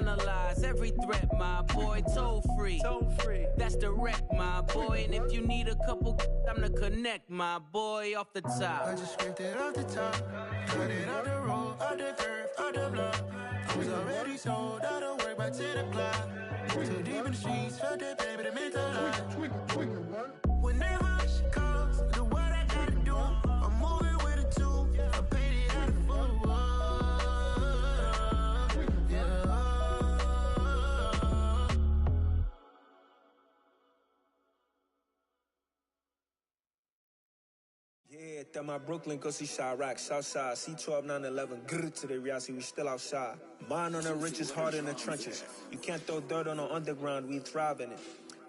Personalize every threat, my boy. Toll free. That's direct, my boy. And if you need a couple, I'm the connect, my boy. Off the top. I just scraped it off the top. Cut it out the road, out the curve, out the block. I was already sold, out of work by 10 o'clock. Too deep in the streets, felt that baby, that meant a lot. Whenever she calls, do what I gotta do. I'm moving with a two. I paid it out of full. Yeah, that my Brooklyn, go see Chirac, Southside, C12, 911, grrr to the reality, we still outside. Mine on the riches, hard in the trenches. You can't throw dirt on the underground, we thrive in it.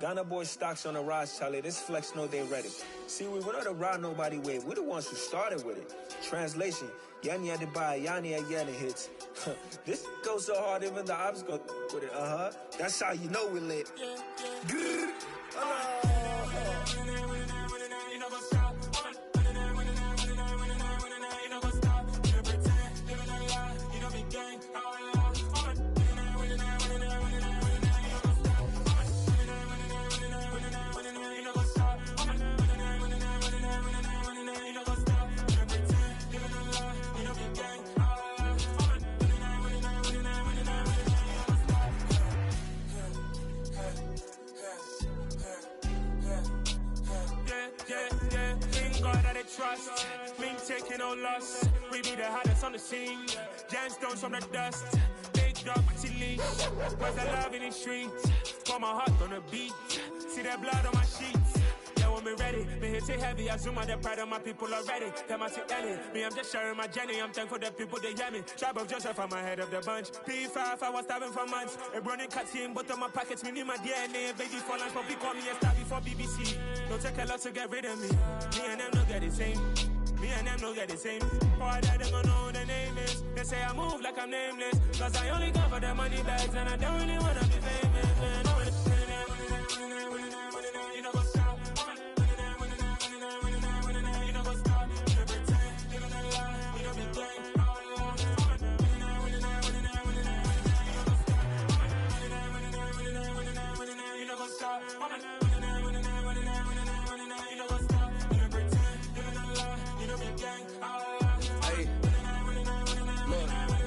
Ghana boy stocks on the rise, Charlie, this flex know they ready. See, we went on the ride nobody with, we the ones who started with it. Translation, Yanni had to buy, Yanni had Yanni hits. This goes so hard, even the ops go with it, That's how you know we lit. Grrr, trust, me taking no loss. We be the hottest on the scene. Gemstones from the dust. Big dog, pretty leash. Where's the love in the streets? Pour my heart on the beat. See that blood on my sheets. Yeah, when me ready, me hit it heavy. I zoom out the pride of my people already. Them I see Ellie. Me, I'm just sharing my journey. I'm thankful that people they hear me. Tribe of Joseph, I'm ahead of the bunch. P5, I was starving for months. A running cuts in, but on my pockets, me need my DNA. Baby for lunch, but we call me a star before BBC. Don't take a lot to get rid of me. Me and them don't get the same. Me and them don't get the same. Boy, that they gonna know who the name is. They say I move like I'm nameless. Cause I only come for the money bags. And I don't really wanna be famous, man. You know what's up? You know what's up? You pretend, living a lie. You know be gang. You know what's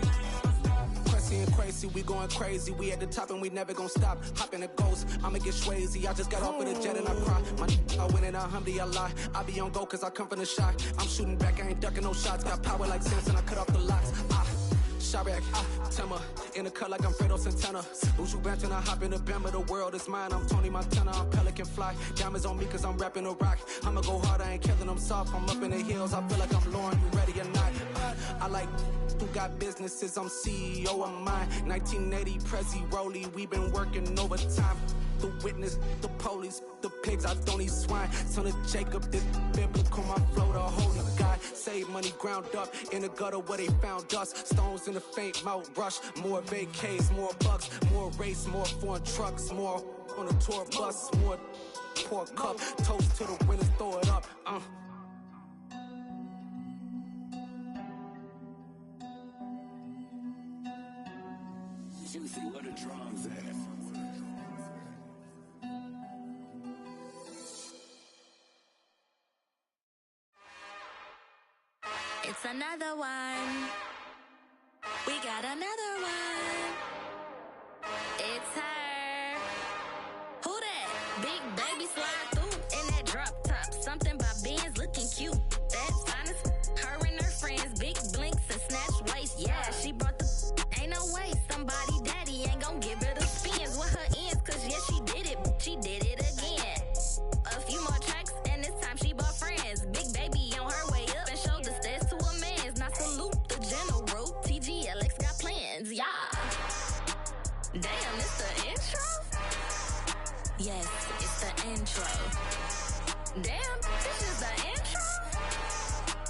up? Crazy, we going crazy. We at the top and we never gonna stop. Hop in the ghost, I'ma get swayzy. I just got off of the jet and I cry. I win in a Humvee, I lie. I be on go cause I come from the shot. I'm shooting back, I ain't ducking no shots. Got power like Samson, I cut off the locks. Chirac, Tema, in the cut like I'm Fredo Santana. Uju Banton, I hop in the Bama, the world is mine. I'm Tony Montana, I'm Pelican Fly. Diamonds on me cause I'm rapping a rock. I'ma go hard, I ain't killing them soft. I'm up in the hills, I feel like I'm Lauren, you ready or not? I like who got businesses, I'm CEO of mine. 1980 Prezi Rolly, we been working overtime. The witness, the police, the pigs, I don't eat swine. Son of Jacob, this biblical, my flow, the holy God. Save money ground up in the gutter where they found us. Stones in the faint Mount Rush. More vacays, more bucks, more race, more foreign trucks, more on a tour bus, more pour cup. Toast to the winners, throw it up. Juicy, what a drums at. It's another one. We got another one. It's her. Who that? Big baby slide through in that drop top. Something by Benz looking cute. That's honest. Her and her friends, big blinks and snatch waist. Yeah, she brought the. Ain't no way somebody daddy ain't gon' give her the spins with her ends. Cause yeah, she did it. She did it again. A few more tracks and this time she bought friends. Big baby on her way up and showed the stairs to a man's. Now salute the general. TGLX got plans, yeah. Damn, it's the intro? Yes, it's the intro. Damn, this is the intro?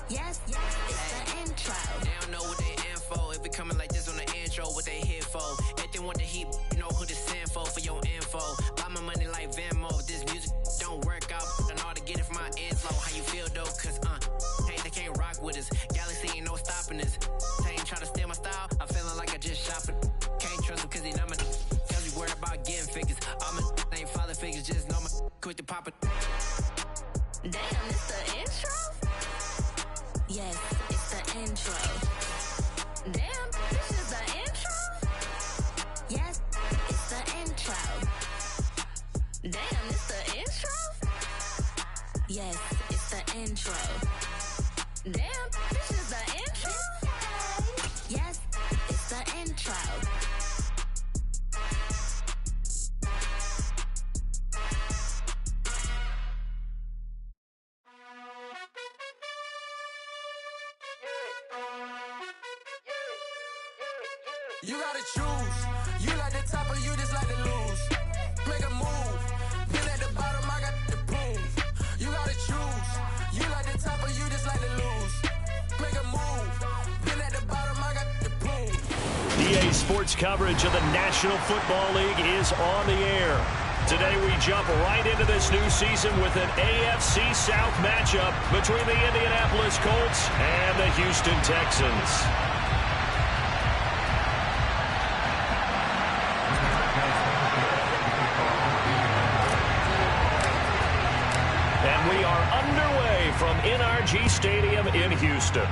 Yes, it's the intro. They don't know what they in for. If it coming like this on the intro, what they here for? If they want the heat, you know who to send for your info. Buy my money like Venmo. If this music don't work out, I know how to get it from my inflow. How you feel though? Cause hey, they can't rock with us. Galaxy ain't no stopping us. They ain't trying to steal my style. I'm feeling like I just shopping. Can't trust them cause they not my quick to pop it. Damn, it's the intro? Yes, it's the intro. Damn, this is the intro? Yes, it's the intro. Damn, it's the intro? Yes, it's the intro. Damn, this is the intro? Yes, it's the intro. You gotta choose. You like the top or you just like to lose. Make a move. Been at the bottom, I got the prove. You gotta choose. You like the top or you just like to lose. Make a move. Been at the bottom, I got the prove. EA Sports coverage of the National Football League is on the air. Today we jump right into this new season with an AFC South matchup between the Indianapolis Colts and the Houston Texans. And we are underway from NRG Stadium in Houston.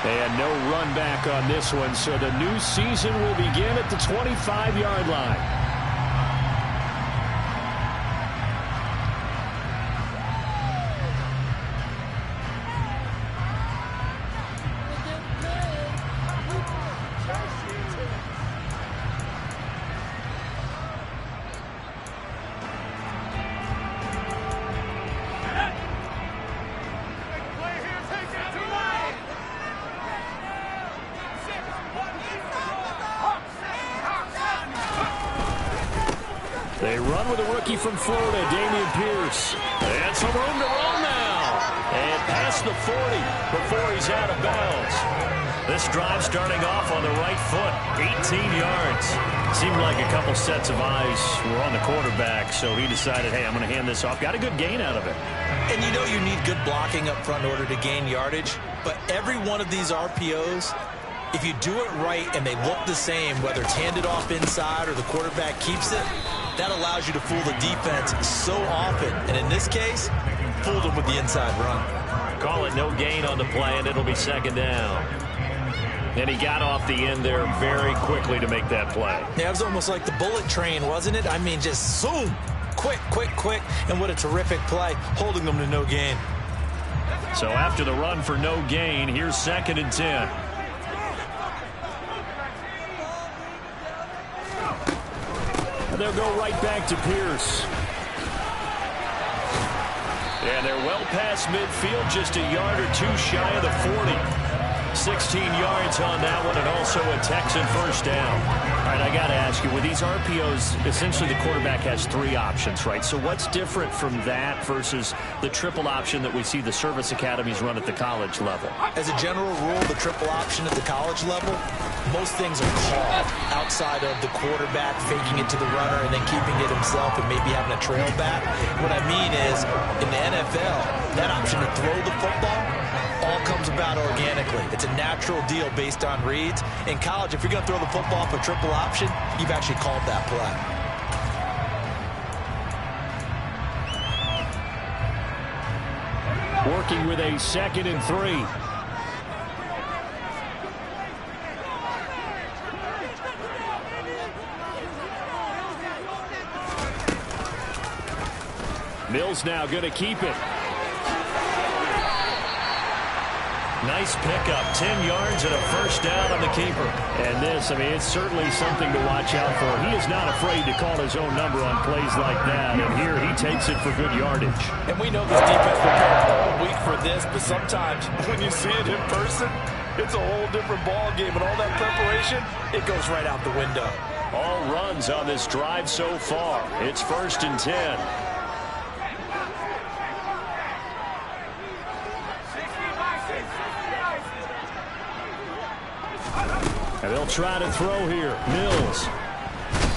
And no run back on this one, so the new season will begin at the 25-yard line. They run with a rookie from Florida, Dameon Pierce. And some room to run now. And past the 40 before he's out of bounds. This drive starting off on the right foot, 18 yards. Seemed like a couple sets of eyes were on the quarterback, so he decided, hey, I'm going to hand this off. Got a good gain out of it. And you know you need good blocking up front in order to gain yardage, but every one of these RPOs, if you do it right and they look the same, whether it's handed off inside or the quarterback keeps it, that allows you to fool the defense so often. And in this case, fooled them with the inside run. Call it no gain on the play, and it'll be second down. And he got off the end there very quickly to make that play. Yeah, it was almost like the bullet train, wasn't it? I mean, just zoom. Quick, quick, quick. And what a terrific play, holding them to no gain. So after the run for no gain, here's 2nd and 10. They'll go right back to Pierce. And they're well past midfield, just a yard or two shy of the 40. 16 yards on that one, and also a Texan first down. All right, I got to ask you, with these RPOs, essentially the quarterback has 3 options, right? So what's different from that versus the triple option that we see the service academies run at the college level? As a general rule, the triple option at the college level, most things are called outside of the quarterback faking it to the runner and then keeping it himself and maybe having a trail back. What I mean is, in the NFL, that option to throw the football all comes about organically. It's a natural deal based on reads. In college, if you're going to throw the football for triple option, you've actually called that play. Working with a 2nd and 3. Mills now going to keep it. Nice pickup, 10 yards and a first down on the keeper. And this, I mean, it's certainly something to watch out for. He is not afraid to call his own number on plays like that. And here he takes it for good yardage. And we know this defense prepared all week for this, but sometimes when you see it in person, it's a whole different ball game. And all that preparation, it goes right out the window. All runs on this drive so far. It's 1st and 10. And they'll try to throw here. Mills.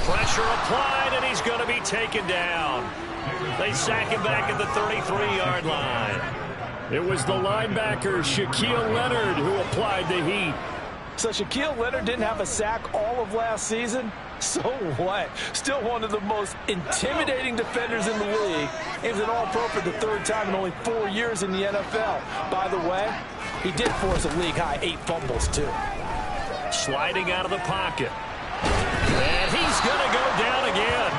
Pressure applied, and he's going to be taken down. They sack him back at the 33-yard line. It was the linebacker, Shaquille Leonard, who applied the heat. So Shaquille Leonard didn't have a sack all of last season. So what? Still one of the most intimidating defenders in the league. He was an All-Pro for the third time in only 4 years in the NFL. By the way, he did force a league-high 8 fumbles, too. Sliding out of the pocket. And he's going to go down again.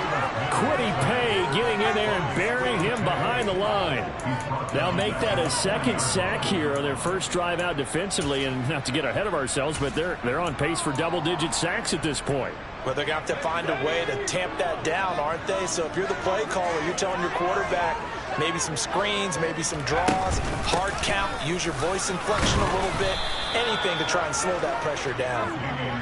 Quiddy Pay getting in there and burying him behind the line. They'll make that a second sack here on their first drive out defensively. And not to get ahead of ourselves, but they're on pace for double-digit sacks at this point. Well, they're going to have to find a way to tamp that down, aren't they? So if you're the play caller, you're telling your quarterback maybe some screens, maybe some draws, hard count, use your voice inflection a little bit, anything to try and slow that pressure down.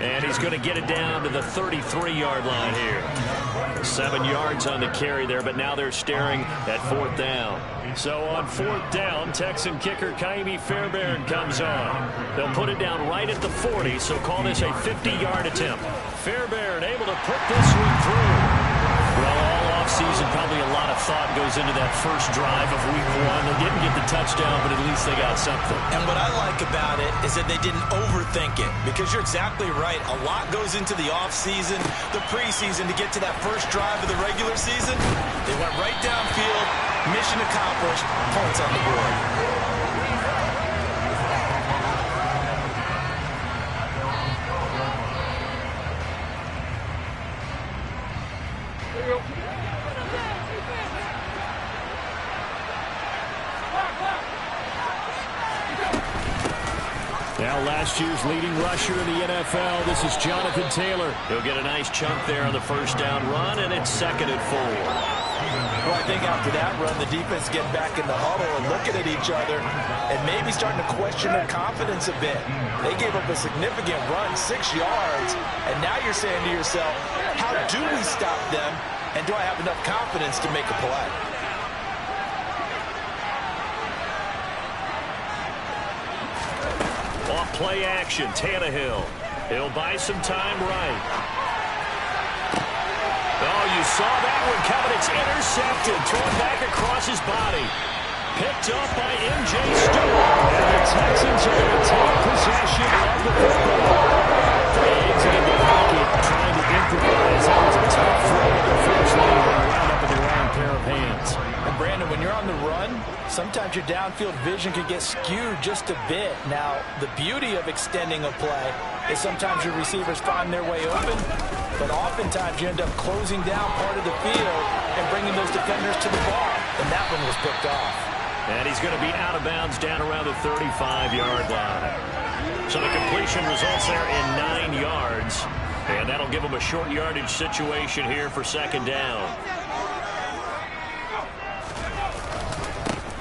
And he's going to get it down to the 33-yard line here. 7 yards on the carry there, but now they're staring at 4th down. So on 4th down, Texan kicker Kaimi Fairbairn comes on. They'll put it down right at the 40, so call this a 50-yard attempt. Fairbairn able to put this one through. Well, all offseason, probably a lot of thought goes into that first drive of week 1. They didn't get the touchdown, but at least they got something. And what I like about it is that they didn't overthink it, because you're exactly right. A lot goes into the offseason, the preseason to get to that first drive of the regular season. They went right downfield, mission accomplished, points on the board. Now last year's leading rusher in the NFL, this is Jonathan Taylor. He'll get a nice chunk there on the first down run, and it's 2nd and 4. Well, I think after that run, the defense get back in the huddle and looking at each other and maybe starting to question their confidence a bit. They gave up a significant run, 6 yards, and now you're saying to yourself, how do we stop them, and do I have enough confidence to make a play? Off play action, Tannehill. He'll buy some time right. Oh, you saw that one coming. It's intercepted. Thrown back across his body. Picked up by M.J. Stewart. And the Texans are going to take possession of the football. Eggs in the pocket, trying to improvise. That was a tough throw. Unfortunately, they wound up with the wrong pair of hands. And Brandon, when you're on the run, sometimes your downfield vision can get skewed just a bit. Now, the beauty of extending a play is sometimes your receivers find their way open, but oftentimes you end up closing down part of the field and bringing those defenders to the ball. And that one was picked off. And he's going to be out of bounds down around the 35-yard line. So the completion results there in 9 yards. And that'll give him a short yardage situation here for 2nd down.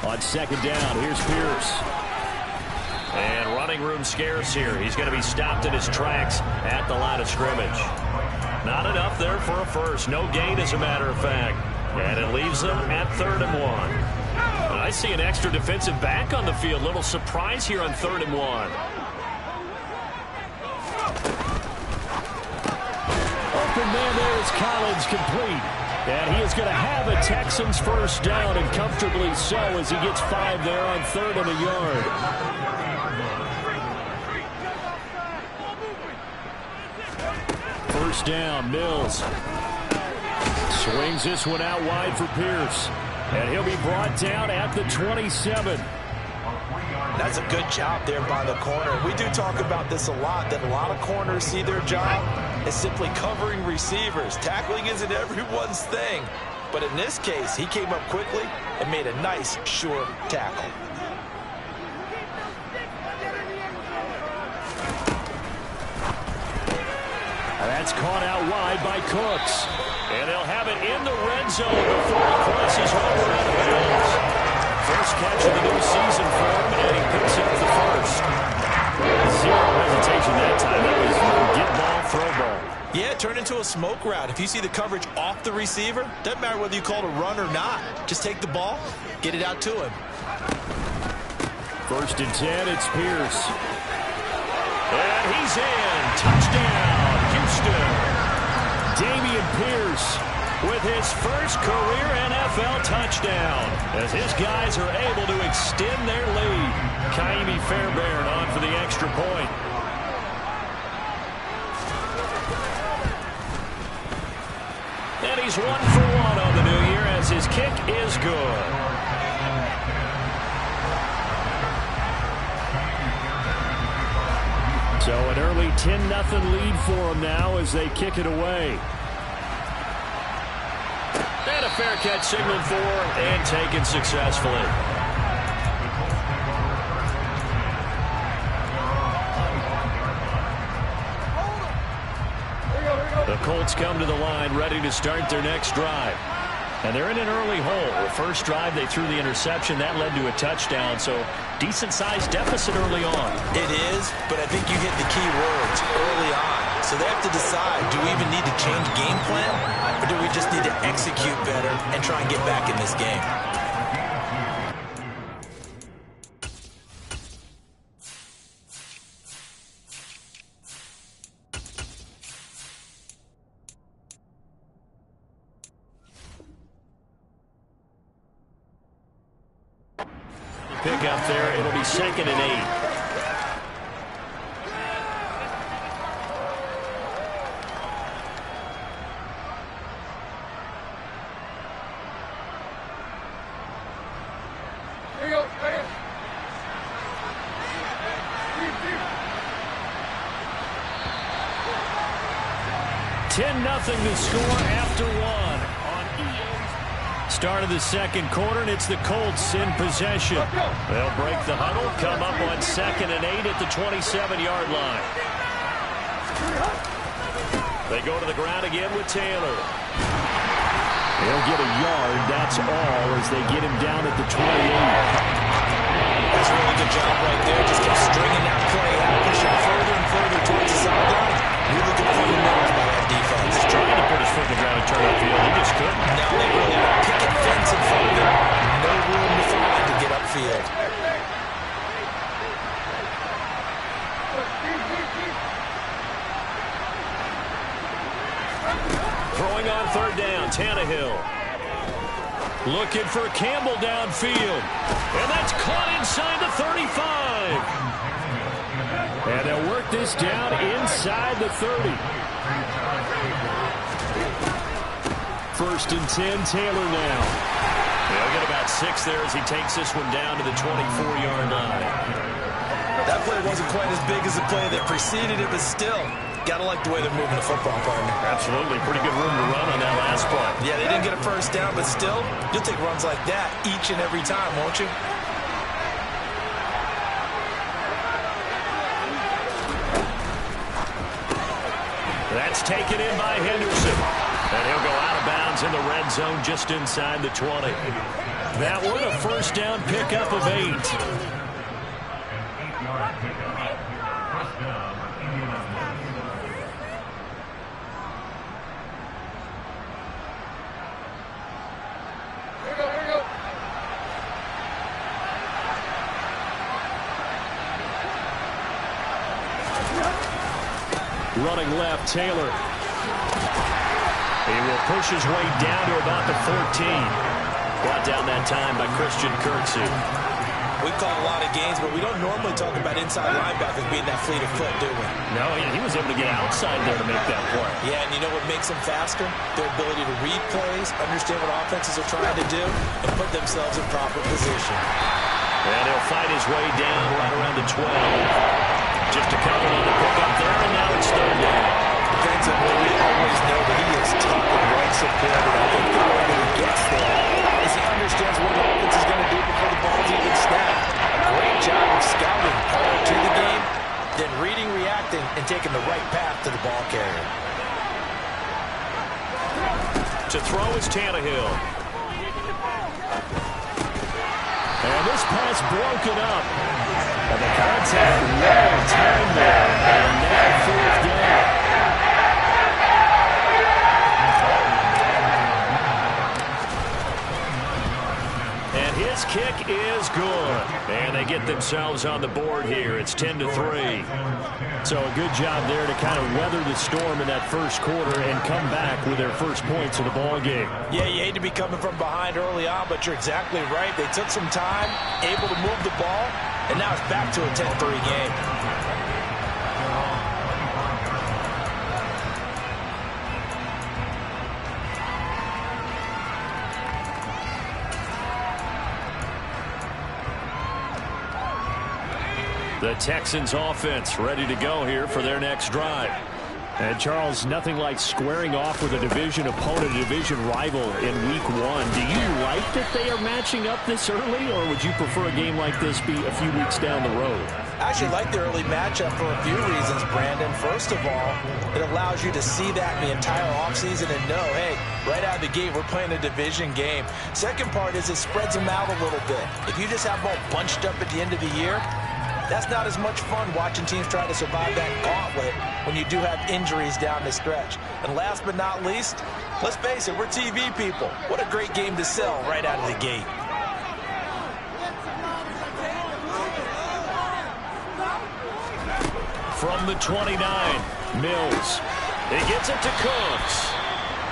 On 2nd down, here's Pierce. And running room scarce here. He's going to be stopped in his tracks at the line of scrimmage. Not enough there for a first. No gain, as a matter of fact. And it leaves them at 3rd and 1. And I see an extra defensive back on the field. Little surprise here on 3rd and 1. Open man there is Collins, complete. And he is going to have a Texans first down, and comfortably so, as he gets 5 there on 3rd and a yard. First down, Mills. Swings this one out wide for Pierce. And he'll be brought down at the 27. That's a good job there by the corner. We do talk about this a lot, that a lot of corners see their job as simply covering receivers. Tackling isn't everyone's thing. But in this case, he came up quickly and made a nice, sure tackle. That's caught out wide by Cooks. And they'll have it in the red zone before he crosses over out of bounds. First catch of the new season for him, and he picks up the first. Zero hesitation that time. That was get ball, throw ball. Yeah, turn into a smoke route. If you see the coverage off the receiver, doesn't matter whether you call it a run or not. Just take the ball, get it out to him. 1st and 10, it's Pierce. And he's in. Touchdown, Houston. Dameon Pierce with his first career NFL touchdown, as his guys are able to extend their lead. Kaimi Fairbairn on for the extra point. He's 1 for 1 on the new year as his kick is good. So an early 10-0 lead for them now as they kick it away. And a fair catch signaled for and taken successfully. The Colts come to the line ready to start their next drive. And they're in an early hole. The first drive, they threw the interception. That led to a touchdown, so decent-sized deficit early on. It is, but I think you hit the key words early on. So they have to decide, do we even need to change game plan, or do we just need to execute better and try and get back in this game? Pick up there. It'll be 2nd and 8. Here you go. 10-0 to score after 1. Start of the second quarter, and it's the Colts in possession. They'll break the huddle, come up on 2nd and 8 at the 27-yard line. They go to the ground again with Taylor. They'll get a yard, that's all, as they get him down at the 28. That's a really good job right there. Just kept stringing that play out, pushing further and further towards the sideline. Really good fundamentals by that defense. He's trying to put his foot in the ground and turn upfield. He just couldn't. No, they really got a picket fence in front of him. No room to find to get upfield. Throwing on 3rd down, Tannehill. Looking for Campbell downfield. And that's caught inside the 35. And they'll work this down inside the 30. 1st and 10, Taylor now. They'll get about 6 there as he takes this one down to the 24-yard line. That play wasn't quite as big as the play that preceded it, but still, gotta like the way they're moving the football, partner. Absolutely. Pretty good room to run on that last play. Yeah, they didn't get a first down, but still, you'll take runs like that each and every time, won't you? That's taken in by Henderson. And he'll go out of bounds in the red zone just inside the 20. That one a first down pickup of 8. Running left, Taylor. He will push his way down to about the 14. Brought down that time by Christian Kurtz. We call a lot of games, but we don't normally talk about inside linebackers being that fleet of foot, do we? No, he was able to get outside there to make that play. Yeah, and you know what makes them faster? Their ability to read plays, understand what offenses are trying to do, and put themselves in proper position. And he'll fight his way down right around the 12. Just a couple on the pick up there, and now it's 3rd down. Defensively, we always know that he is tough and well-supported. I think the way that he gets there is he understands what the offense is going to do before the ball's even snapped. A great job of scouting prior to the game, then reading, reacting, and taking the right path to the ball carrier. To throw is Tannehill. And this pass broken up. And the contact long time there. And now 4th down. And his kick is good. And they get themselves on the board here. It's 10-3. So a good job there to kind of weather the storm in that first quarter and come back with their first points of the ball game. Yeah, you hate to be coming from behind early on, but you're exactly right. They took some time, able to move the ball, and now it's back to a 10-3 game. The Texans offense ready to go here for their next drive. And Charles, nothing like squaring off with a division opponent, a division rival in week 1. Do you like that they are matching up this early, or would you prefer a game like this be a few weeks down the road? I actually like the early matchup for a few reasons, Brandon. First of all, it allows you to see that in the entire offseason and know, hey, right out of the gate, we're playing a division game. Second part is it spreads them out a little bit. If you just have them all bunched up at the end of the year, that's not as much fun watching teams try to survive that gauntlet when you do have injuries down the stretch. And last but not least, let's face it, we're TV people. What a great game to sell right out of the gate. From the 29, Mills. He gets it to Cooks.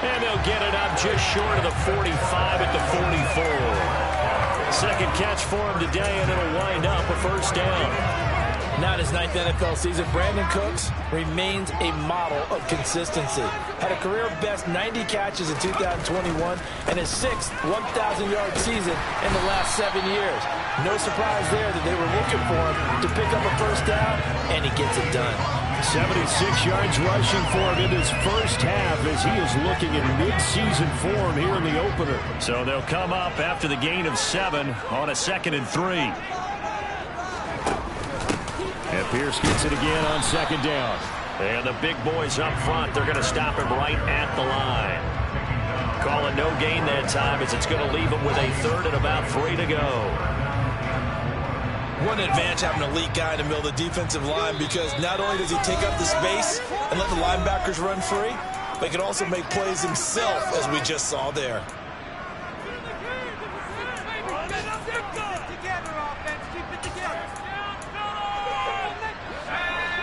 And they'll get it up just short of the 45 at the 44. Second catch for him today, and it'll wind up a first down. Not his 9th NFL season, Brandon Cooks remains a model of consistency. Had a career-best 90 catches in 2021 and his 6th 1,000-yard season in the last 7 years. No surprise there that they were looking for him to pick up a first down, and he gets it done. 76 yards rushing for him in his first half as he is looking in mid-season form here in the opener. So they'll come up after the gain of 7 on a 2nd and 3. And Pierce gets it again on 2nd down. And the big boys up front, they're going to stop him right at the line. Call it no gain that time as it's going to leave him with a 3rd and about 3 to go. One advantage having an elite guy in the middle of the defensive line, because not only does he take up the space and let the linebackers run free, but he can also make plays himself, as we just saw there.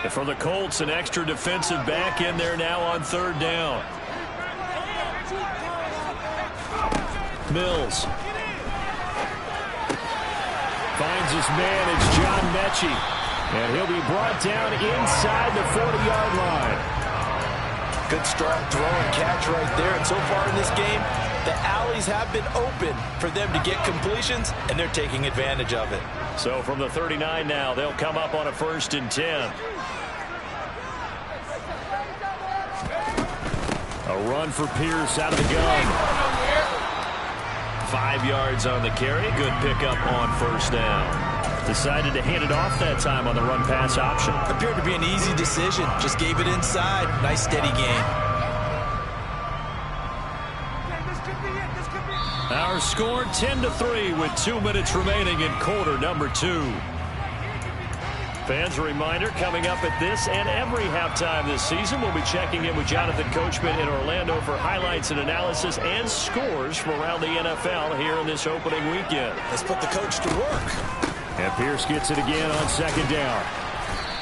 And for the Colts, an extra defensive back in there now on 3rd down. Mills. Finds his man, it's John Mechie. And he'll be brought down inside the 40-yard line. Good strong throw and catch right there. And so far in this game, the alleys have been open for them to get completions, and they're taking advantage of it. So from the 39 now, they'll come up on a 1st and 10. A run for Pierce out of the gun. 5 yards on the carry. Good pickup on 1st down. Decided to hand it off that time on the run-pass option. Appeared to be an easy decision. Just gave it inside. Nice, steady game. Our score 10-3 with 2 minutes remaining in quarter number 2. Fans, a reminder, coming up at this and every halftime this season, we'll be checking in with Jonathan Coachman in Orlando for highlights and analysis and scores from around the NFL here in this opening weekend. Let's put the coach to work. And Pierce gets it again on 2nd down.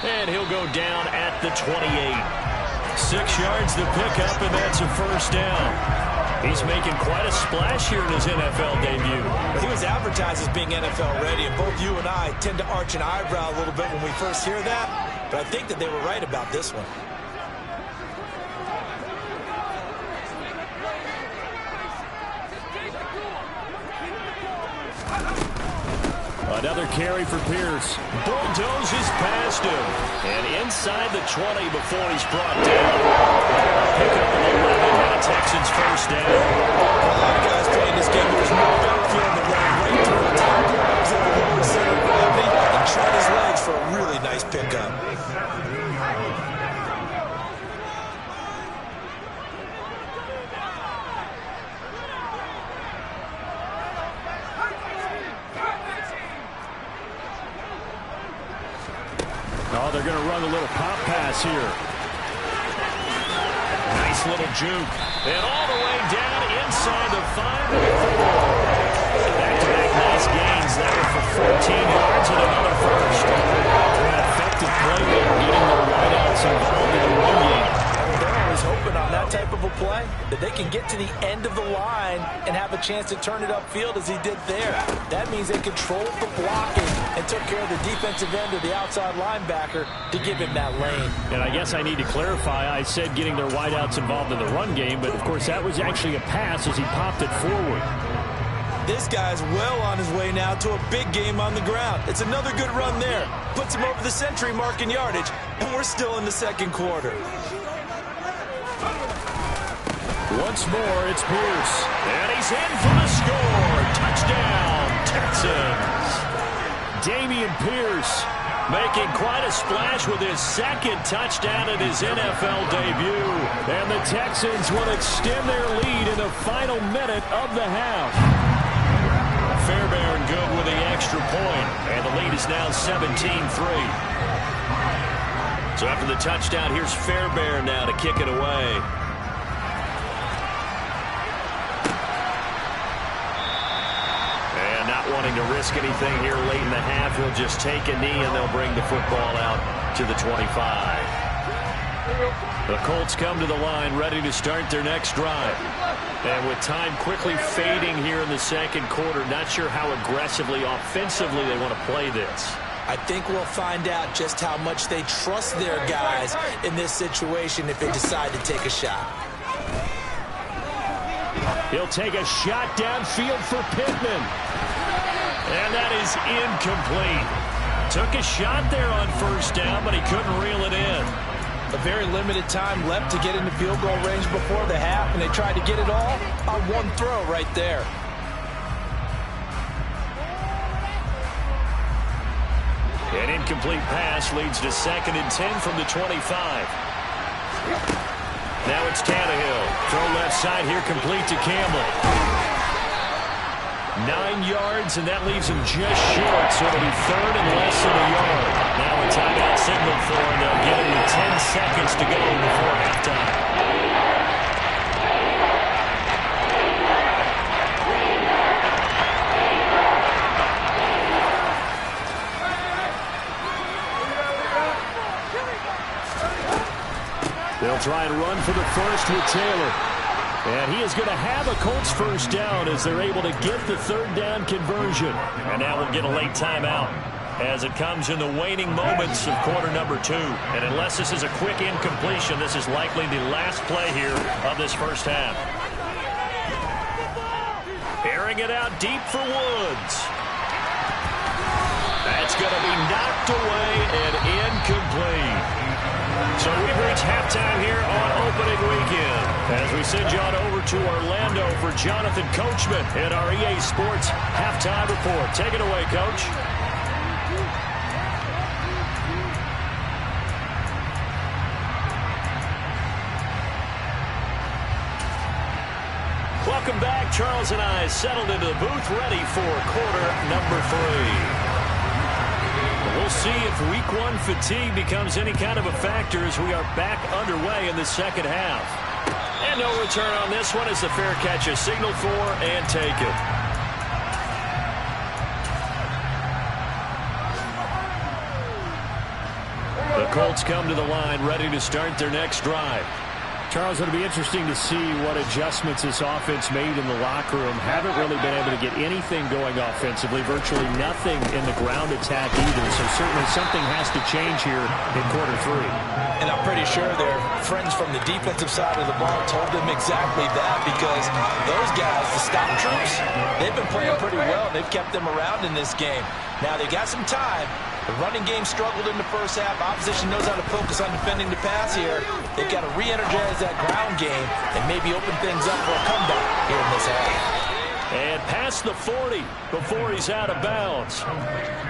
And he'll go down at the 28. 6 yards the pickup, and that's a 1st down. He's making quite a splash here in his NFL debut. He was advertised as being NFL ready, and both you and I tend to arch an eyebrow a little bit when we first hear that, but I think that they were right about this one. Another carry for Pierce. Bulldozes past him. And inside the 20 before he's brought down. Pick up an 11 and a Texans 1st down. A lot of guys playing this game. There's no better feeling than running right through the top. He's able to lower center of gravity and tread his legs for a really nice pickup. Oh, they're going to run a little pop pass here. Nice little juke. And all the way down inside the 5 and 4. Back-to-back nice gains there for 14 yards and another 1st. An effective play there, getting their wideouts involved in the run game. They're always hoping on that type of a play that they can get to the end of the line and have a chance to turn it upfield as he did there. That means they controlled the blocking and took care of the defensive end of the outside linebacker to give him that lane. And I guess I need to clarify, I said getting their wideouts involved in the run game, but of course that was actually a pass as he popped it forward. This guy's well on his way now to a big game on the ground. It's another good run there. Puts him over the century mark in yardage, and we're still in the second quarter. Once more, it's Pierce. And he's in for the score. Touchdown, Texans. Dameon Pierce making quite a splash with his second touchdown in his NFL debut. And the Texans will extend their lead in the final minute of the half. Fairbairn good with the extra point, and the lead is now 17-3. So after the touchdown, here's Fairbairn now to kick it away. And not wanting to risk anything here late in the half, he'll just take a knee, and they'll bring the football out to the 25. The Colts come to the line ready to start their next drive. And with time quickly fading here in the second quarter, not sure how aggressively, offensively they want to play this. I think we'll find out just how much they trust their guys in this situation if they decide to take a shot. He'll take a shot downfield for Pittman. And that is incomplete. Took a shot there on first down, but he couldn't reel it in. A very limited time left to get into field goal range before the half, and they tried to get it all on one throw right there. An incomplete pass leads to 2nd and 10 from the 25. Now it's Tannehill. Throw left side here, complete to Campbell. 9 yards, and that leaves him just short, so it'll be 3rd and less than a yard. Now a timeout signal for, and they'll give him 10 seconds to go before halftime. They'll try and run for the first with Taylor. And he is going to have a Colts first down as they're able to get the 3rd down conversion. And now we'll get a late timeout as it comes in the waning moments of quarter number 2. And unless this is a quick incompletion, this is likely the last play here of this first half. Airing it out deep for Woods. That's going to be knocked away and incomplete. So we've reached halftime here on opening weekend as we send you on over to Orlando for Jonathan Coachman in our EA Sports Halftime Report. Take it away, Coach. Welcome back. Charles and I settled into the booth ready for quarter number 3. We'll see if week 1 fatigue becomes any kind of a factor as we are back underway in the second half. And no return on this one as the fair catch is signaled for and taken. The Colts come to the line ready to start their next drive. Charles, it'll be interesting to see what adjustments this offense made in the locker room. Haven't really been able to get anything going offensively, virtually nothing in the ground attack either. So certainly something has to change here in quarter 3. And I'm pretty sure their friends from the defensive side of the ball told them exactly that, because those guys, the stop troops, they've been playing pretty well. They've kept them around in this game. Now they got some time. The running game struggled in the first half. Opposition knows how to focus on defending the pass here. They've got to re-energize that ground game and maybe open things up for a comeback here in this half. And past the 40 before he's out of bounds.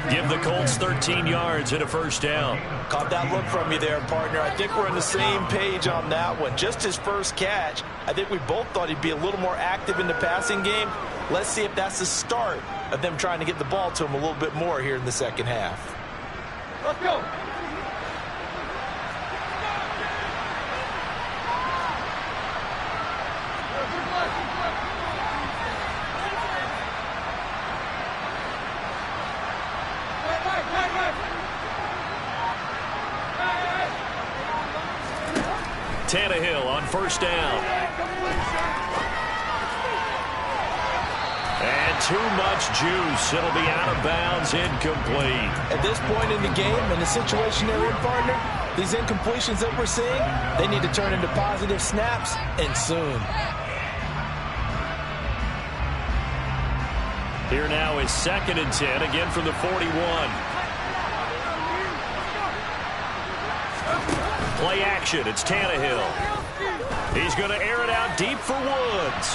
Give the Colts 13 yards and a first down. Caught that look from you there, partner. I think we're on the same page on that one. Just his first catch. I think we both thought he'd be a little more active in the passing game. Let's see if that's the start of them trying to get the ball to him a little bit more here in the second half. Let's go. Tannehill on first down. And too much juice. It'll be out of bounds, incomplete. At this point in the game, in the situation they're in, partner, these incompletions that we're seeing, they need to turn into positive snaps, and soon. Here now is 2nd and 10, again from the 41. Play action, it's Tannehill. He's going to air it out deep for Woods.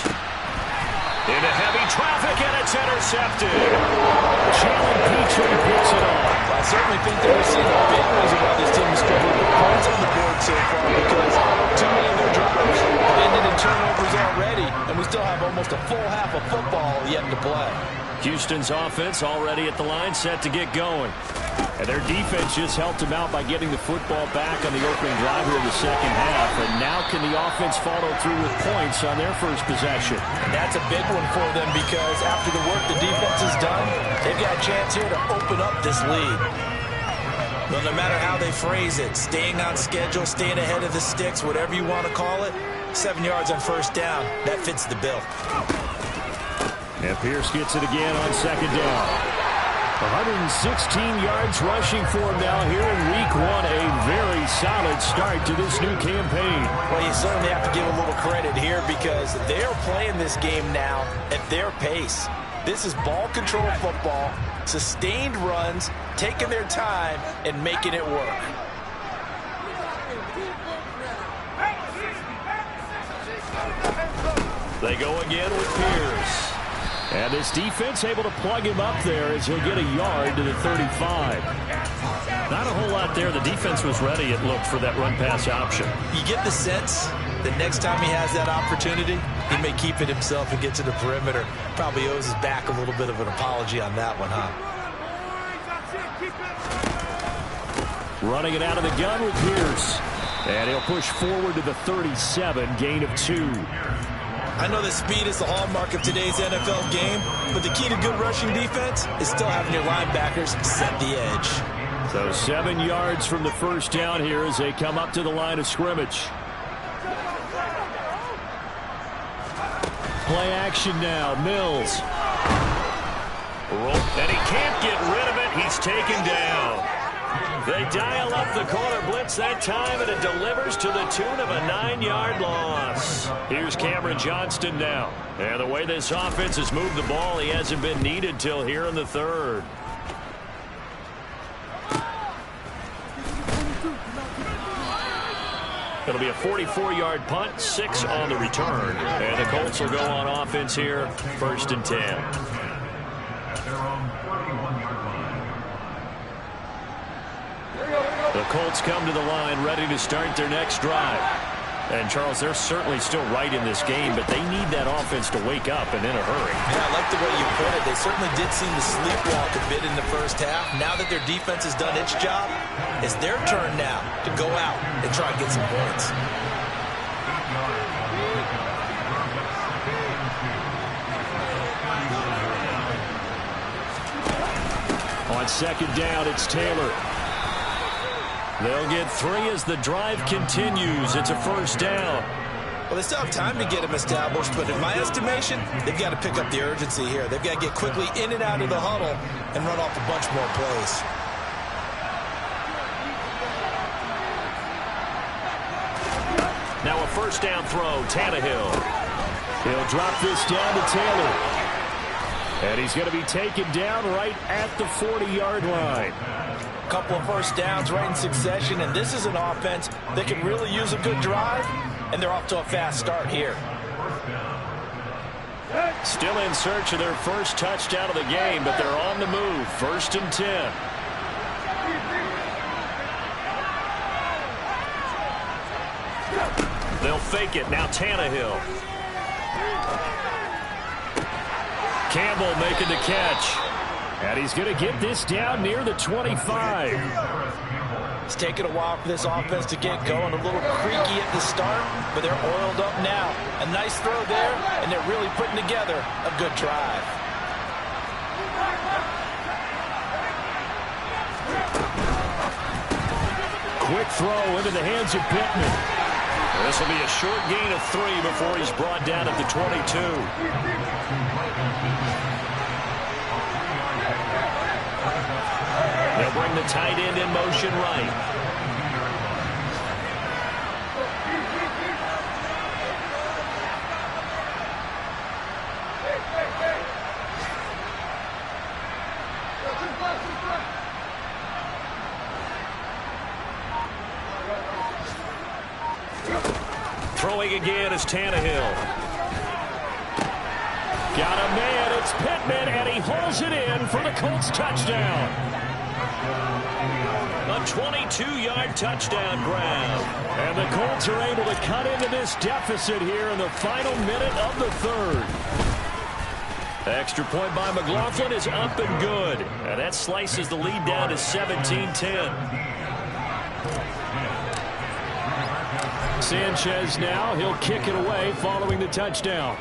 Into heavy traffic, and it's intercepted. Jalen Petrie picks it off. I certainly think that we're seeing a big reason why this team is struggling with points on the board so far, because too many of their drives have ended in turnovers already, and we still have almost a full half of football yet to play. Houston's offense already at the line, set to get going. And their defense just helped them out by getting the football back on the opening drive here in the second half. And now can the offense follow through with points on their first possession? And that's a big one for them, because after the work the defense has done, they've got a chance here to open up this lead. Well, no matter how they phrase it, staying on schedule, staying ahead of the sticks, whatever you want to call it, 7 yards on first down, that fits the bill. And Pierce gets it again on 2nd down. 116 yards rushing for him now here in week 1. A very solid start to this new campaign. Well, you certainly have to give a little credit here, because they're playing this game now at their pace. This is ball control football, sustained runs, taking their time and making it work. They go again with Pierce. And this defense able to plug him up there as he'll get a yard to the 35. Not a whole lot there. The defense was ready, it looked, for that run-pass option. You get the sense that next time he has that opportunity, he may keep it himself and get to the perimeter. Probably owes his back a little bit of an apology on that one, huh? Running it out of the gun with Pierce. And he'll push forward to the 37, gain of 2. I know that speed is the hallmark of today's NFL game, but the key to good rushing defense is still having your linebackers set the edge. So 7 yards from the first down here as they come up to the line of scrimmage. Play action now. Mills. And he can't get rid of it. He's taken down. They dial up the corner blitz that time, and it delivers to the tune of a 9-yard loss. Here's Cameron Johnston now. And the way this offense has moved the ball, he hasn't been needed till here in the 3rd. It'll be a 44-yard punt, 6 on the return. And the Colts will go on offense here, 1st and 10. The Colts come to the line ready to start their next drive. And, Charles, they're certainly still right in this game, but they need that offense to wake up and in a hurry. Yeah, I like the way you put it. They certainly did seem to sleepwalk a bit in the first half. Now that their defense has done its job, it's their turn now to go out and try and get some points. On 2nd down, it's Taylor. They'll get 3 as the drive continues. It's a 1st down. Well, they still have time to get him established, but in my estimation, they've got to pick up the urgency here. They've got to get quickly in and out of the huddle and run off a bunch more plays. Now a 1st down throw, Tannehill. He'll drop this down to Taylor. And he's going to be taken down right at the 40-yard line. Couple of 1st downs right in succession, and this is an offense that can really use a good drive, and they're off to a fast start here. Still in search of their first touchdown of the game, but they're on the move. 1st and 10. They'll fake it. Now Tannehill. Campbell making the catch. And he's going to get this down near the 25. It's taken a while for this offense to get going. A little creaky at the start, but they're oiled up now. A nice throw there, and they're really putting together a good drive. Quick throw into the hands of Pittman. This will be a short gain of 3 before he's brought down at the 22. They'll bring the tight end in motion right. Throwing again is Tannehill. Got a man, it's Pittman, and he holds it in for the Colts touchdown. A 22-yard touchdown grab. And the Colts are able to cut into this deficit here in the final minute of the third. Extra point by McLaughlin is up and good. And that slices the lead down to 17-10. Sanchez now, he'll kick it away following the touchdown.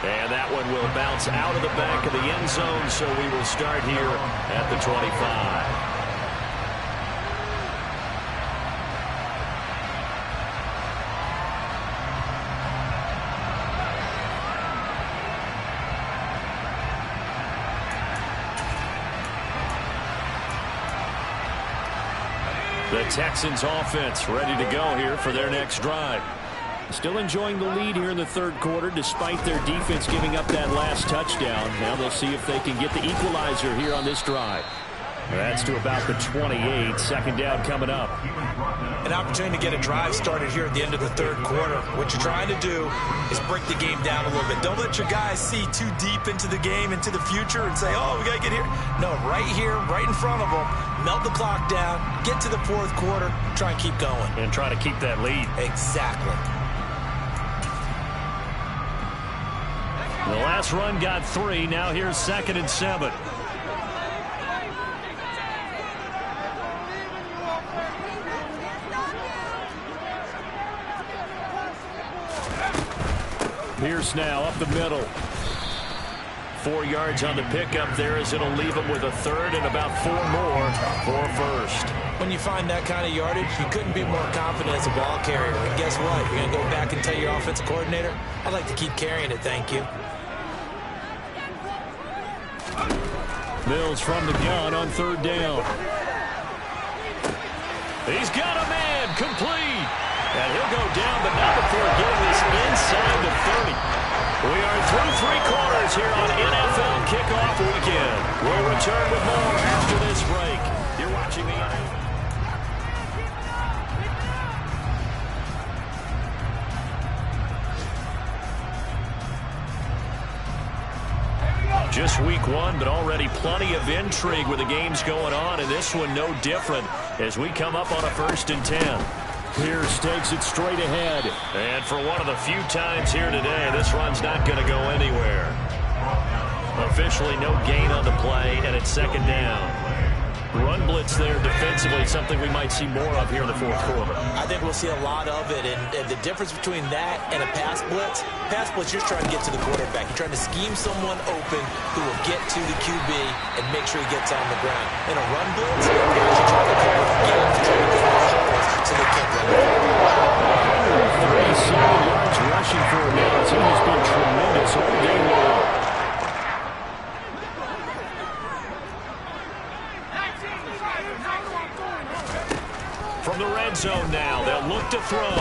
And that one will bounce out of the back of the end zone, so we will start here at the 25. The Texans offense ready to go here for their next drive. Still enjoying the lead here in the third quarter despite their defense giving up that last touchdown. Now they'll see if they can get the equalizer here on this drive. That's to about the 28. Second down coming up. An opportunity to get a drive started here at the end of the third quarter. What you're trying to do is break the game down a little bit. Don't let your guys see too deep into the game, into the future, and say, oh, we got to get here. No, right here, right in front of them. Melt the clock down, get to the fourth quarter, try and keep going. And try to keep that lead. Exactly. The last run got 3. Now here's 2nd and 7. Pierce now up the middle. 4 yards on the pickup there as it'll leave him with a third and about 4 more for first. When you find that kind of yardage, you couldn't be more confident as a ball carrier. And guess what? You're going to go back and tell your offensive coordinator, I'd like to keep carrying it, thank you. Mills from the gun on 3rd down. He's got a man, complete. And he'll go down, but not before getting this inside the 30. We are through 3 quarters here on NFL Kickoff Weekend. We'll return with more after this break. You're watching the Just week 1, but already plenty of intrigue with the games going on, and this one no different as we come up on a 1st and 10. Pierce takes it straight ahead. And for one of the few times here today, this run's not going to go anywhere. Officially no gain on the play, and it's 2nd down. Run blitz there defensively, something we might see more of here in the fourth quarter. I think we'll see a lot of it, and the difference between that and a pass blitz, you're trying to get to the quarterback. You're trying to scheme someone open who will get to the QB and make sure he gets on the ground. In a run blitz, you're actually trying to cover the game, you're trying to go to holes so they can't run it. 37 yards rushing for him now. He has been tremendous all game long. From the red zone now, they'll look to throw.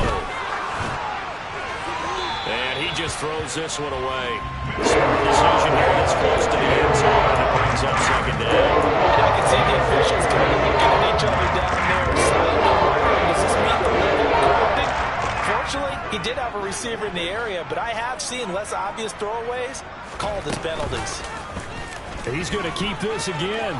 And he just throws this one away. The smart decision here that's close to the end zone, and it brings up 2nd down. And I can see the officials kind of looking at each other down there, slightly wondering, does this meet the level of grounding? Fortunately, he did have a receiver in the area, but I have seen less obvious throwaways called as penalties. He's going to keep this again.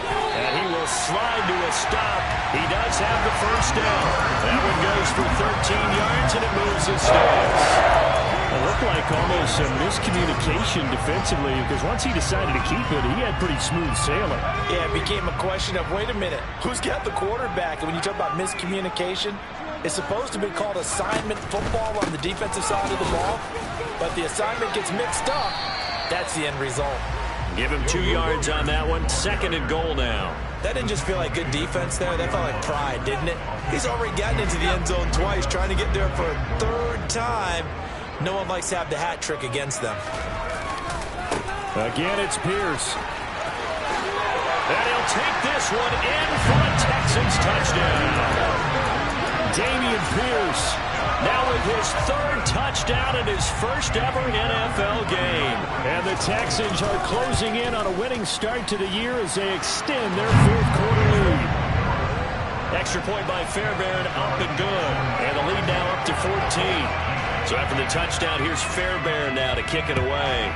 And he will slide to a stop. He does have the 1st down. That one goes for 13 yards, and it moves his sticks. It looked like almost a miscommunication defensively, because once he decided to keep it, he had pretty smooth sailing. Yeah, it became a question of, wait a minute, who's got the quarterback? And when you talk about miscommunication, it's supposed to be called assignment football on the defensive side of the ball, but the assignment gets mixed up. That's the end result. Give him 2 yards on that one. 2nd and goal now. That didn't just feel like good defense there. That felt like pride, didn't it? He's already gotten into the end zone twice, trying to get there for a 3rd time. No one likes to have the hat trick against them. Again, it's Pierce. And he'll take this one in for a Texans touchdown. Dameon Pierce now with his 3rd touchdown in his first ever NFL game. And the Texans are closing in on a winning start to the year as they extend their 4th quarter lead. Extra point by Fairbairn, up and good. And the lead now up to 14. So after the touchdown, here's Fairbairn now to kick it away.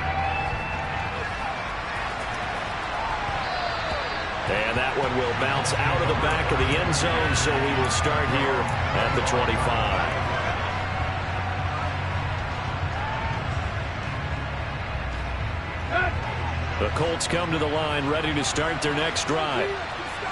And that one will bounce out of the back of the end zone, so we will start here at the 25. The Colts come to the line, ready to start their next drive.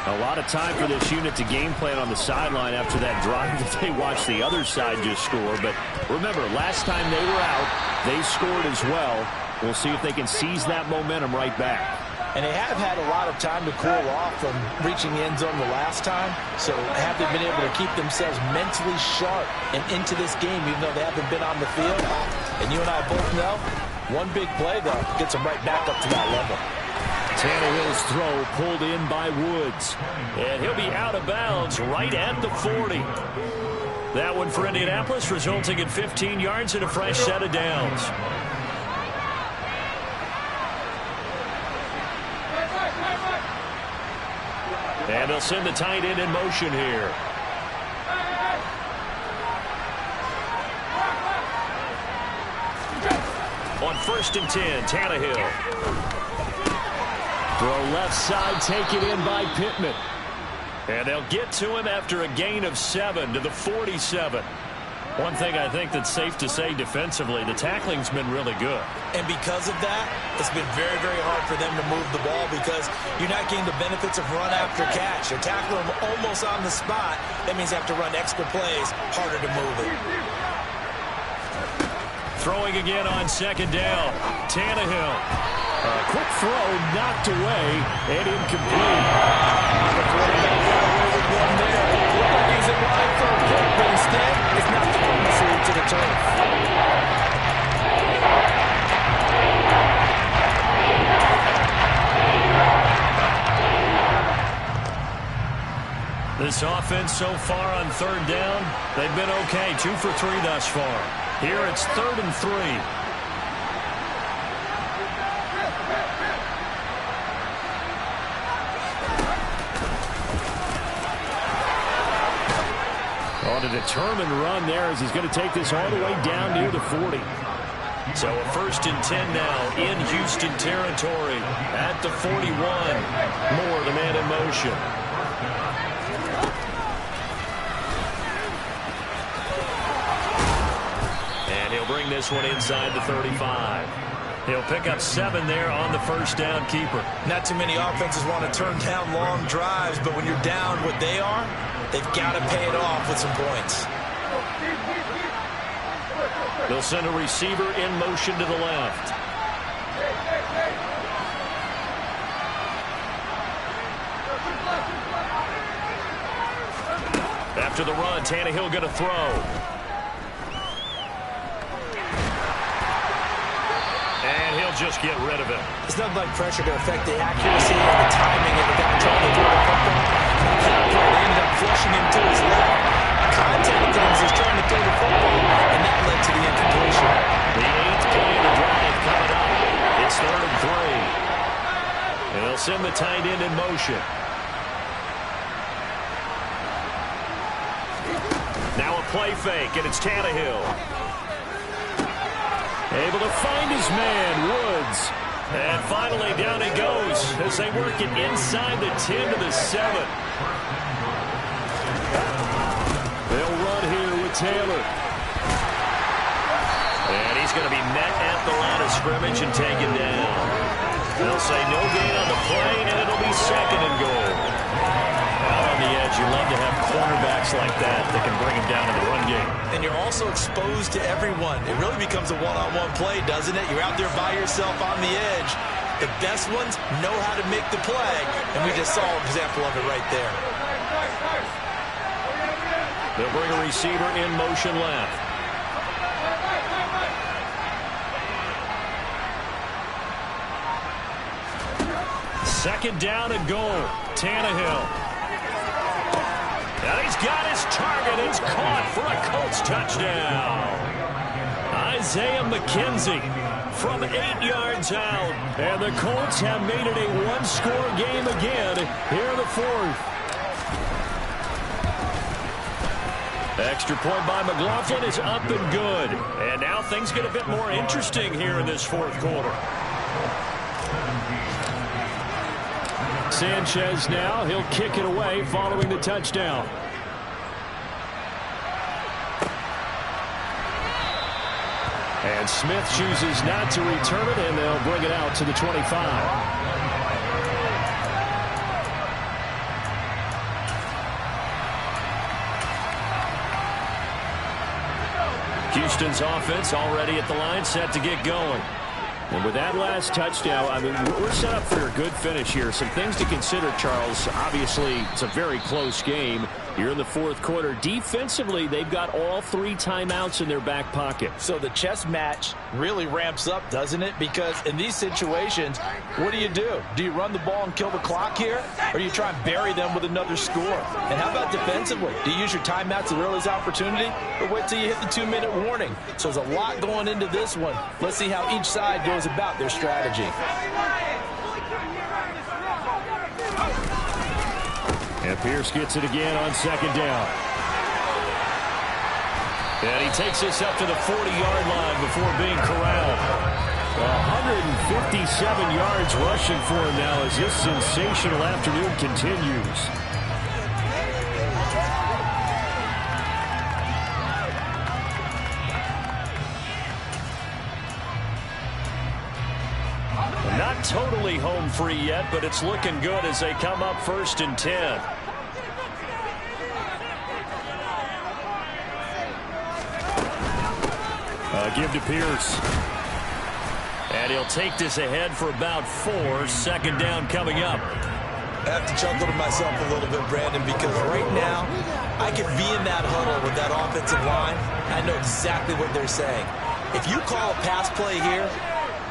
A lot of time for this unit to game plan on the sideline after that drive that they watched the other side just score. But remember, last time they were out, they scored as well. We'll see if they can seize that momentum right back. And they have had a lot of time to cool off from reaching the end zone the last time. So have they been able to keep themselves mentally sharp and into this game, even though they haven't been on the field? And you and I both know, one big play, though, gets them right back up to that level. Tannehill's throw pulled in by Woods. And he'll be out of bounds right at the 40. That one for Indianapolis, resulting in 15 yards and a fresh set of downs. And they'll send the tight end in motion here. On 1st and 10, Tannehill. Throw left side, take it in by Pittman. And they'll get to him after a gain of 7 to the 47. One thing I think that's safe to say defensively, the tackling's been really good. And because of that, it's been very, very hard for them to move the ball because you're not getting the benefits of run after catch. You're tackling them almost on the spot. That means you have to run extra plays, harder to move it. Throwing again on 2nd down. Tannehill. A quick throw knocked away and incomplete. The quarterback got away with one there. Looked like he's in line for a pick, but instead, it's not throwing the seed to the turf. This offense so far on 3rd down, they've been okay. 2 for 3 thus far. Here it's 3rd and 3. On a determined run there as he's going to take this all the way down near the 40. So a 1st and 10 now in Houston territory at the 41. Moore, the man in motion. And he'll bring this one inside the 35. He'll pick up 7 there on the 1st down keeper. Not too many offenses want to turn down long drives, but when you're down what they are, they've got to pay it off with some points. They'll send a receiver in motion to the left. After the run, Tannehill going to throw. And he'll just get rid of it. It's nothing like pressure to affect the accuracy and the timing of the guy trying to throw the football. They ended up flushing him to his left. Contacted him as he's trying to throw the football, and that led to the incompletion. The 8th play of the drive coming up. It's 3rd and 3. And they'll send the tight end in motion. Now a play fake, and it's Tannehill. Able to find his man, Woods. And finally down he goes as they work it inside the 10 to the 7. They'll run here with Taylor. And he's going to be met at the line of scrimmage and taken down. They'll say no gain on the play, and it'll be 2nd and goal. Out on the edge, you love to have cornerbacks like that can bring him down in the run game. And you're also exposed to everyone. It really becomes a one-on-one play, doesn't it? You're out there by yourself on the edge. The best ones know how to make the play, and we just saw an example of it right there. They'll bring a receiver in motion left. Second down and goal. Tannehill. And he's got his target. It's caught for a Colts touchdown. Isaiah McKenzie from 8 yards out. And the Colts have made it a one-score game again here in the 4th. Extra point by McLaughlin is up and good. And now things get a bit more interesting here in this fourth quarter. Sanchez now, he'll kick it away following the touchdown. And Smith chooses not to return it, and they'll bring it out to the 25. Houston's offense already at the line, set to get going. And with that last touchdown, I mean, we're set up for a good finish here. Some things to consider, Charles. Obviously, it's a very close game. You're in the fourth quarter. Defensively, they've got all 3 timeouts in their back pocket. So the chess match really ramps up, doesn't it? Because in these situations, what do? Do you run the ball and kill the clock here? Or do you try and bury them with another score? And how about defensively? Do you use your timeouts at the earliest opportunity? Or wait till you hit the 2-minute warning? So there's a lot going into this one. Let's see how each side goes about their strategy. And Pierce gets it again on second down. And he takes this up to the 40-yard line before being corralled. 157 yards rushing for him now as this sensational afternoon continues. Not totally home free yet, but it's looking good as they come up 1st and 10. Give to Pierce. And he'll take this ahead for about 4. 2nd down coming up. I have to chuckle to myself a little bit, Brandon, because right now I can be in that huddle with that offensive line. I know exactly what they're saying. If you call a pass play here,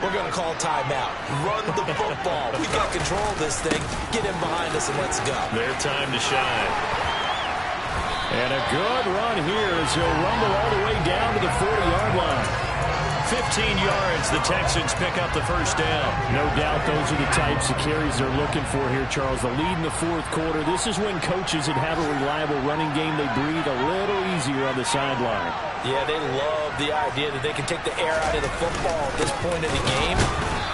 we're going to call timeout. Run the football. We got control of this thing. Get in behind us and let's go. Their time to shine. And a good run here as he'll rumble all the way down to the 40-yard line. 15 yards, the Texans pick up the 1st down. No doubt those are the types of carries they're looking for here, Charles. The lead in the fourth quarter. This is when coaches that have a reliable running game, they breathe a little easier on the sideline. Yeah, they love the idea that they can take the air out of the football at this point in the game.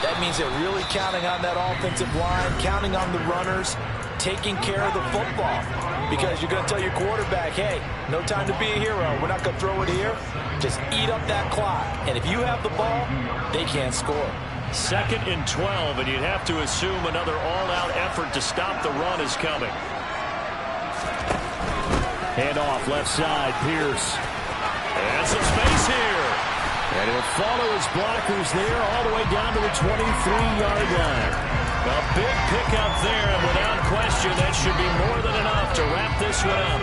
That means they're really counting on that offensive line, counting on the runners, taking care of the football. Because you're going to tell your quarterback, hey, no time to be a hero. We're not going to throw it here. Just eat up that clock. And if you have the ball, they can't score. 2nd and 12, and you'd have to assume another all-out effort to stop the run is coming. Hand off left side, Pierce. And some space here. And he'll follow his blockers there all the way down to the 23-yard line. A big pickup there, and without question, that should be more than enough to wrap this one up.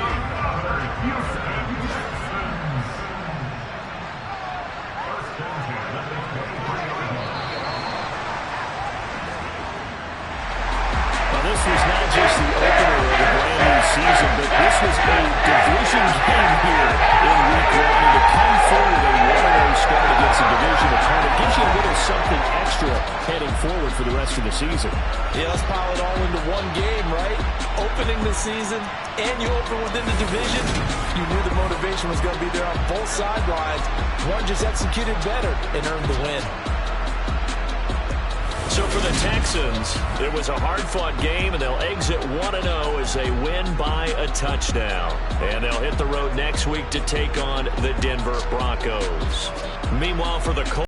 Well, this was not just the opener of the brand new season, but this was a division game here in week 1. And to come forward a 1-0 start against a division opponent gives you a little something extra heading forward for the rest of the season. Yeah, let's pile it all into one game, right? Opening the season, and you open within the division. You knew the motivation was going to be there on both sidelines. One just executed better and earned the win. So for the Texans, it was a hard-fought game, and they'll exit 1-0 as they win by a touchdown. And they'll hit the road next week to take on the Denver Broncos. Meanwhile, for the Colts,